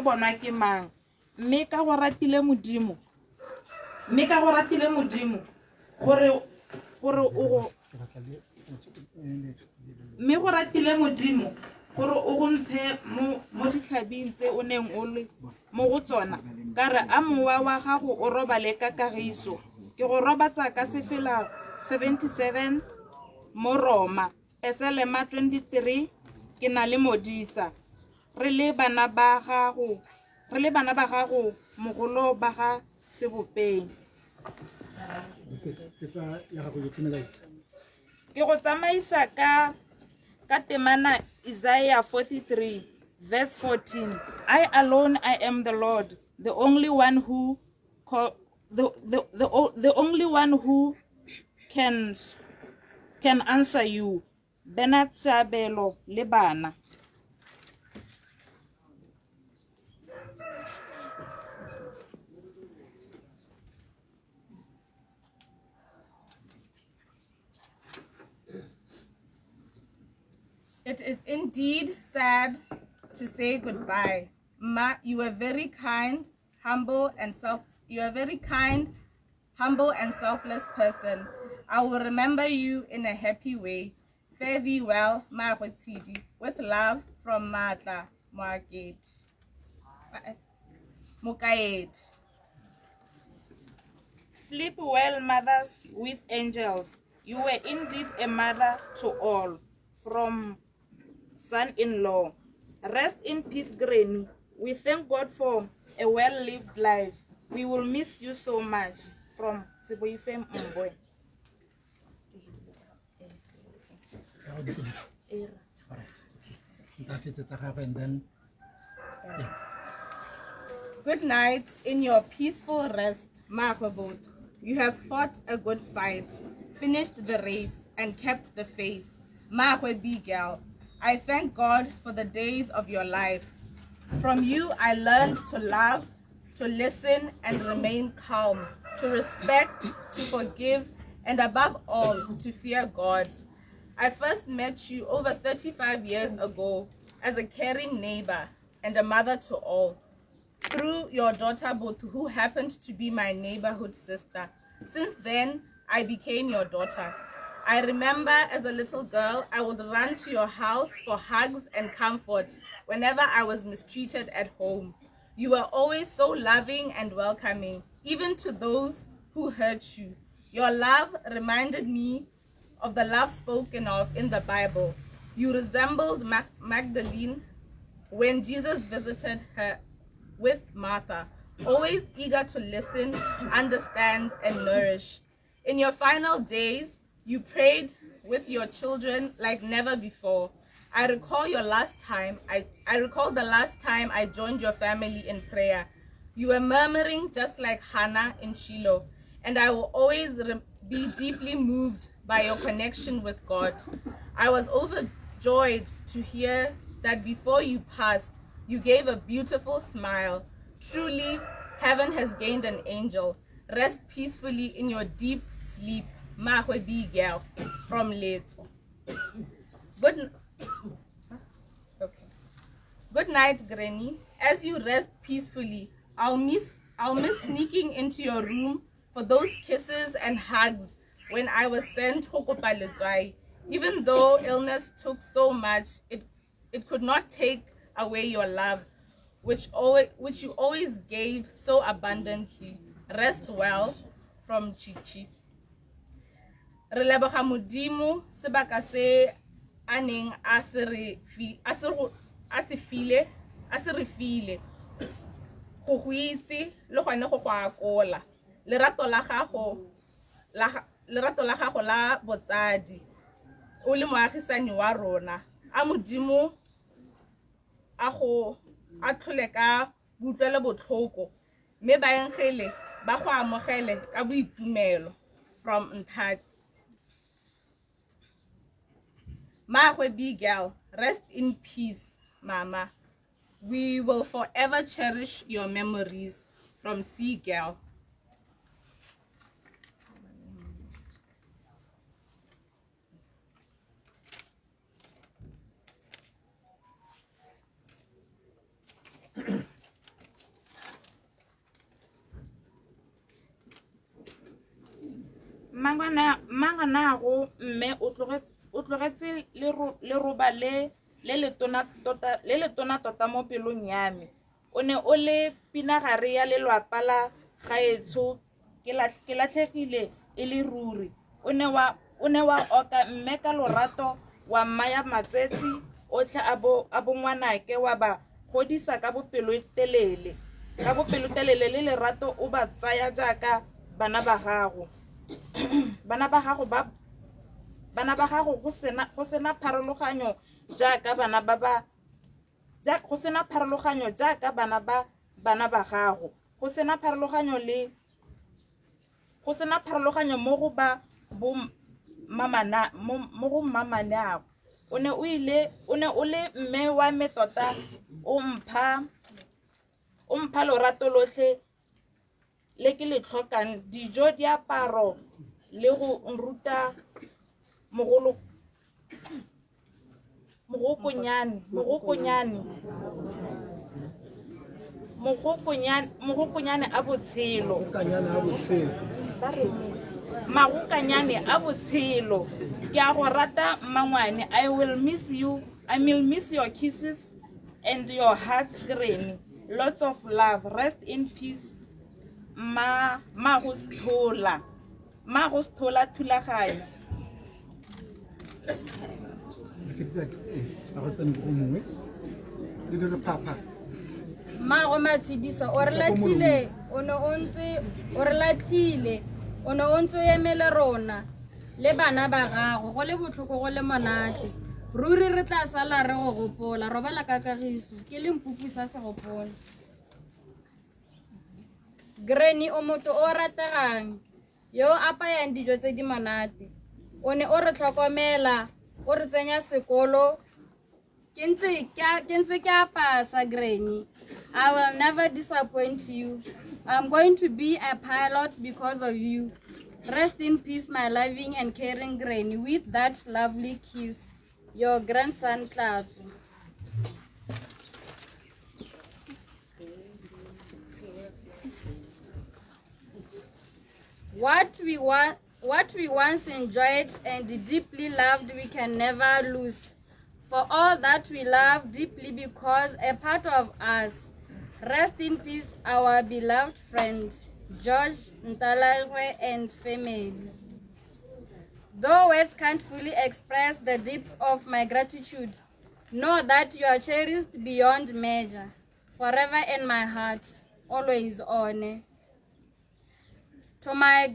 bonwa ke mang mme ka go ratile modimo gore o go ntshe mo ditlhabing tse o neng o le mo go tsona ka re a mowa wa gago o robale ka kagiso ke go robatsa ka sefela 77 mo Roma eselema 23 ke na le modisa re le bana ba gago mogolo ba ga sebopeng ke go tsamaisa ka temana Isaiah 43 verse 14. I alone I am the Lord, the only one who the only one who can answer you. Bernard Seabelo le bana. It is indeed sad to say goodbye. Ma, you were very kind, humble, and selfless person. I will remember you in a happy way. Fare thee well, Ma Gwetidi. With love from Matla Mukaed. Sleep well, mothers with angels. You were indeed a mother to all. From son-in-law. Rest in peace, Granny. We thank God for a well-lived life. We will miss you so much. From Siboife Mboy. Good night in your peaceful rest, Makwebot. You have fought a good fight, finished the race, and kept the faith. Makwe Bigel, I thank God for the days of your life. From you, I learned to love, to listen and remain calm, to respect, to forgive, and above all, to fear God. I first met you over 35 years ago as a caring neighbor and a mother to all, through your daughter Botu, who happened to be my neighborhood sister. Since then, I became your daughter. I remember as a little girl, I would run to your house for hugs and comfort whenever I was mistreated at home. You were always so loving and welcoming, even to those who hurt you. Your love reminded me of the love spoken of in the Bible. You resembled Magdalene when Jesus visited her with Martha, always eager to listen, understand, and nourish. In your final days, you prayed with your children like never before. I recall the last time I joined your family in prayer. You were murmuring just like Hannah in Shiloh, and I will always be deeply moved by your connection with God. I was overjoyed to hear that before you passed, you gave a beautiful smile. Truly, heaven has gained an angel. Rest peacefully in your deep sleep. Mahwe Bigel from Leto. Good night, Granny. As you rest peacefully, I'll miss sneaking into your room for those kisses and hugs when I was sent Hokopalezwai. Even though illness took so much, it could not take away your love, which you always gave so abundantly. Rest well, from Chichi. Re leboga Modimo sebaka se aneng a se re file go go itse le gone go go akola lerato la gago la botsadi o le moagisani wa rona a Modimo a tlhole ka butlwele botlhoko mme baengele ba go amogele ka boitumelo from Nthati. Mahwe Bigel, rest in peace, Mama. We will forever cherish your memories from Seagull. Mangana go mme o tlogetse le roba le letona tota mo pelong ya me. O ne o le pinagare ya lelwapa la gaetsho ke latlhegile e le ruri. O ne wa oka mme ka lorato wa maya matsetsi otlhe a bongwanake wa ba godisa ka bopelotelele le lerato o ba tsaya jaaka bana ba gago. Bana ba gago go sena pharologanyo jaaka bana ba gago. Go sena pharologanyo mo go ba bo mamana o ne o le mme wa me tota o mpha lorato lotlhe le ke le tlhokang, dijo, diaparo le go nruta mogokonyane a botshelo. Magokanyane a botshelo. Ke a go rata Mmangwane. I will miss you. I will miss your kisses and your hugs, Granny. Lots of love. Rest in peace. Magosthola thulaganyo. Mago Matshidiso o re latlhile o ne o ntse o emele rona le bana ba gago go le botlhoko go le monate ruri re tla sala re go gopola robala ka Kagiso ke le mpupu sa segopola. Granny o motho o rategang yo apayang dijo tse di monate o ne o re tlhokomela o re tsenya sekolo ke ntse ke a pasa Granny. I will never disappoint you. I'm going to be a pilot because of you. Rest in peace, my loving and caring Granny. With that lovely kiss, your grandson Tlatso. What we once enjoyed and deeply loved, we can never lose. For all that we love deeply because a part of us. Rest in peace, our beloved friend, George Ntalarwe and family. Though words can't fully express the depth of my gratitude, know that you are cherished beyond measure, forever in my heart, always on. To my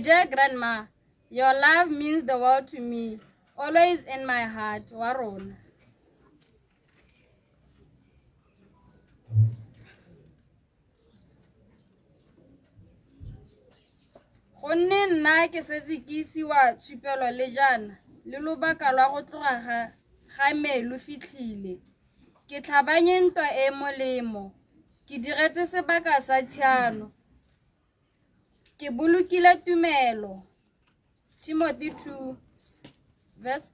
dear grandma, your love means the world to me, always in my heart, Warona. Gonne nna ke setse ke isiwa tshupelo le jana le lobaka lwa go tloga ga me lo fitlhile ke tlhabanye ntwa e molemo ke diretse sebaka sa tshiano ke bolokile tumelo Timothy 2 verse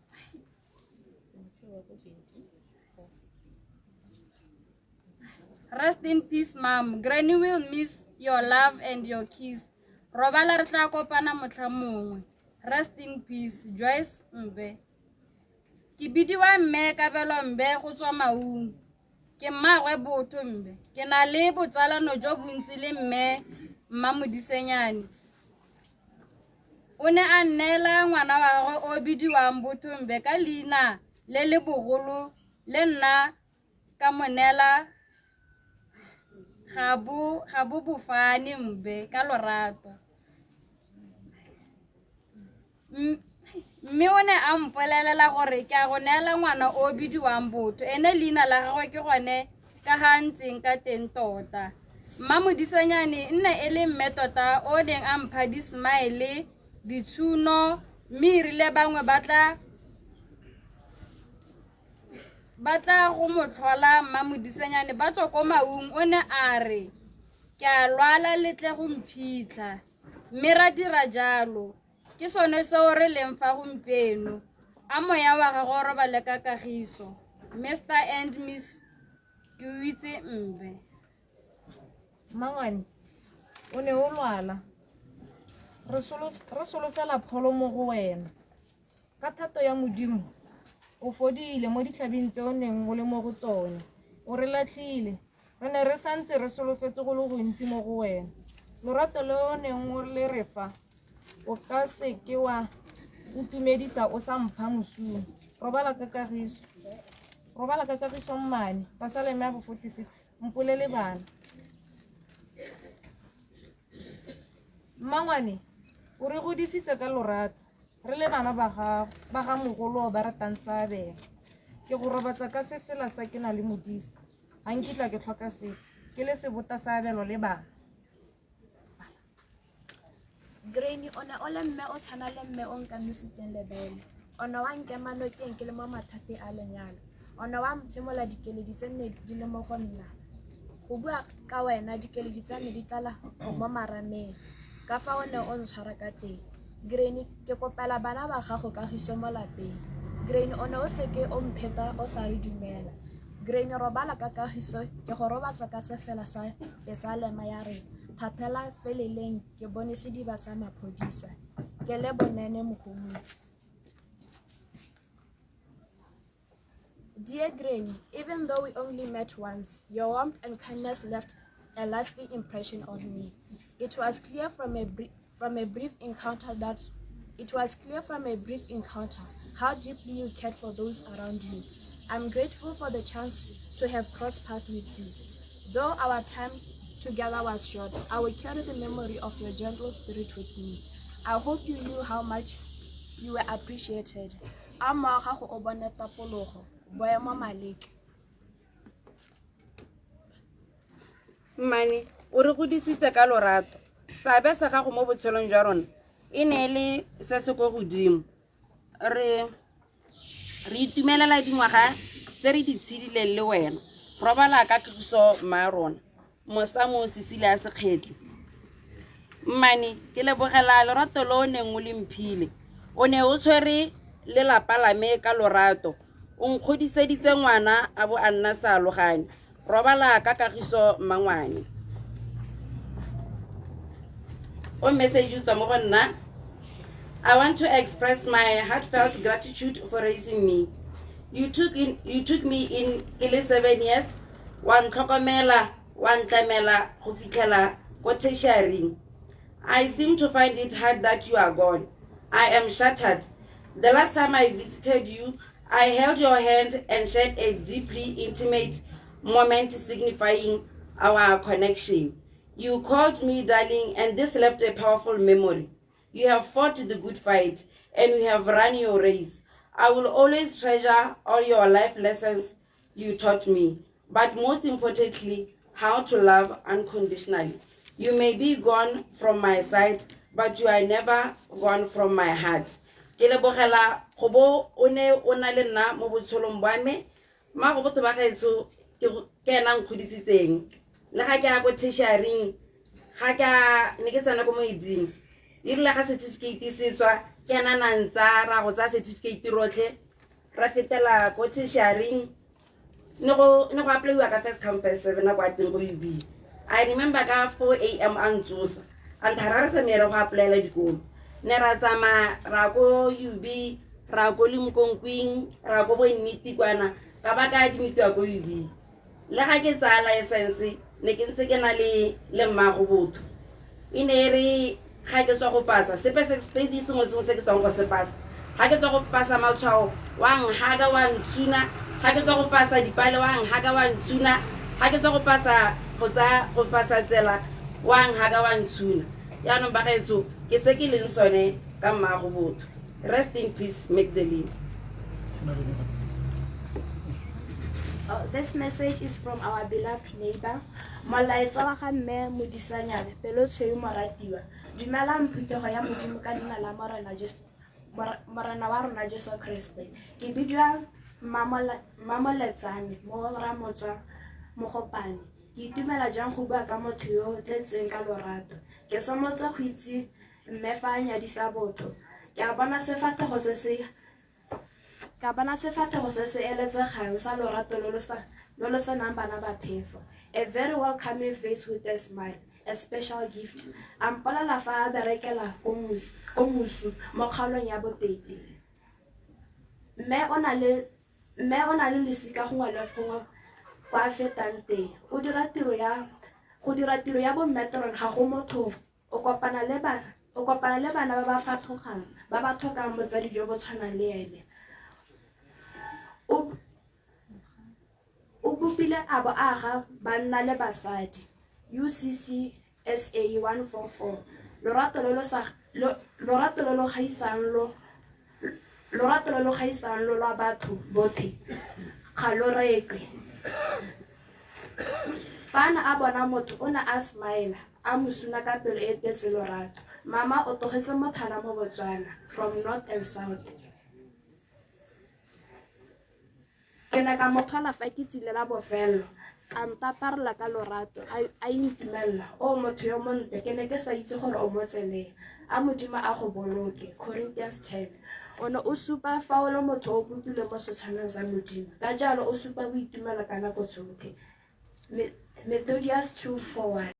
Rest in peace, Mom. Granny will miss your love and your kiss. Robala re tla kopana motlha mongwe. Rest in peace, Joyce Mbe. Ke bidiwa Mme Kabelo Mbe go tswa Maung. Ke mmagwe Botho Mbe. Ke na le botsalano jo bontsi le Mme Mmamodisenyane. O ne a nnela ngwana wa gagwe o bidiwang Botho Mbe ka leina le le bogolo le nna ka monela ga bo bofane Mbe ka lorato. Mme o ne a mpolelela gore ke a go neela ngwana o bidiwang Botho ene leina la gagwe ke gone ka ga ntseng ka teng tota. Mmamodisenyane nne e le mme tota o neng a mpha di-smile ditšhono mme e rile bangwe batla go mo tlhola Mmamodisenyane ba tswa ko Maung o ne a re ke a lwala letle go mphitlha mme ra dira jalo ke sone seo re leng fa gompieno a moya wa gago o robale ka Kagiso. Mr. and Miss ke o itse Mbe. Mmangwane o ne o lwala re solofela pholo mo go wena ka thato ya Modimo o fodile mo ditlhabing tse o neng o le mo go tsone o re latlhile re ne re santse re solofetse go le gontsi mo go wena lorato le o neng o le re fa o ka seke wa ntumedisa o sa mpha mosung robala ka Kagiso mmane Pasalema 46 mpolele bana. Mmangwane o re godisitse ka lorato re le bana ba ga mogolo ba ratang Sabela ke go robatsa ka sefela sa ke na le Modisa ga nkitla ke tlhoka sepe ke le sebota Sabelo le bana. Granny o ne o le mme o tshwana le mme o nka nositseng lebele ona wa nkema nokeng ke le mo mathateng a lenyalo ona wa mphemola dikeledi tse nne di le mo go nna go bua ka wena dikeledi tsa ne di tlala mo marameng ka fa o ne o ntshwara ka teng Grainy ke kopela bana ba gago kagiso mo lapeng Grainy o ne o seke o mpheta o sa re dumela Grainy robala ka kagiso ke go robatsa ka sefela sa Besalema ya re thatela feleleng ke bone sediba sa maphodisa ke le bonene mogomotsi Dear Grainy, even though we only met once, your warmth and kindness left a lasting impression on me. It was clear from a brief encounter how deeply you cared for those around you. I'm grateful for the chance to have crossed paths with you. Though our time together was short, I will carry the memory of your gentle spirit with me. I hope you knew how much you were appreciated. Boemo Malik. Mmane o re godisitse ka lorato sabe sa gago mo botshelong jwa rona e ne le se se go godimo re itumelela dingwaga tse re di tshidile le wena robala ka kagiso mma rona mosamo Sisile a Sekgetli Mmane ke lebogela lorato lo neng o le mphile o ne o tshwere le lapa la me ka lorato o nkgodiseditse ngwana a bo a nna sa alogane robala ka kagiso mangwane o message tswa mo go nna I want to express my heartfelt gratitude for raising me. You took me in 7 years, one tlhokomela, one tlamela, go fitlhela ko tertiary. I seem to find it hard that you are gone. I am shattered. The last time I visited you, I held your hand and shared a deeply intimate moment signifying our connection. You called me darling, and this left a powerful memory. You have fought the good fight, and you have run your race. I will always treasure all your life lessons you taught me, but most importantly, how to love unconditionally. You may be gone from my side, but you are never gone from my heart. Ke lebogela go bo o ne o na le nna mo botshelong bwa me ma go botho ba gaetso ke ena nkgodisitseng le ga ke a go tertiary ga ka ne ke tsena go moeding irile ga certificate se tswa ke ena nantsa ra go tsa certificate rotlhe ra fetela go tertiary ne go apply ka first come first serve na kwa teng go UB I remember ka 4 AM antsosa antara re mere go applyela dikolo ne ra tsama ra go UB ra go Limkokwing ra go Bonnete kwana ka ba ka dimitwa go UB le ga ke tsa license ne ke ntse ke na le mma go botho ine re ga ke tswa go pasa sepe se space se mo se ke tswa go se pasa ga ke tswa go pasa matshwao wa nghaga wa ntsuna ga ke tswa go pasa dipale wa nghaga wa ntsuna ga ke tswa go pasa go pasa tsela wa nghaga wa ntsuna ya no ba gaetso ke se ke leng sone ka mma go botho rest in peace Magdalene. This message is from our beloved neighbor molaetsa wa ga mme Modisanyane pelo tshweu moratiwa dumela mphuthego ya modimo ka leina la morena wa rona Jesu Kriste ke bidwa Mamoletsane mo Ramotswa Mogopane ke itumela jang go bua ka motho yo o tletseng ka lorato ke somotse go itse mme fa a nyadisa botho ke a bona sefatlhego se se eletsegang sa lorato lo lo senang bana ba phefo a very welcoming face with a smile a special gift ampala fa a berekela ko musu mo kgaolong ya botete mme o na le lesika gongwe le gongwe kwa fetang teng go dira tiro ya bommetron ga go motho o kopana le bana ba ba fathogang ba ba tlhokang botsadi jo bo tshwanang le ene o bopile abo aga banna le basadi UCC SA 144 lorato lo lo gaisang lo lwa batho botlhe ga lo rekwe fana a bona motho o na a smile a musuna ka pelo e tletse lorato mama o togetse mothala mo Botswana from north and south ke ne ka mo tlhola fa ke tsilela bofelo a ntaparela ka lorato a intumelela o motho yo montle ke ne ke sa itse gore o mo tseleng a modimo a go boloke Corinthians 10 o ne o supa fa o le motho o bopilwe mo setshwaneng sa modimo ka jalo o supa boitumelo ka nako tsotlhe Methodius 2:4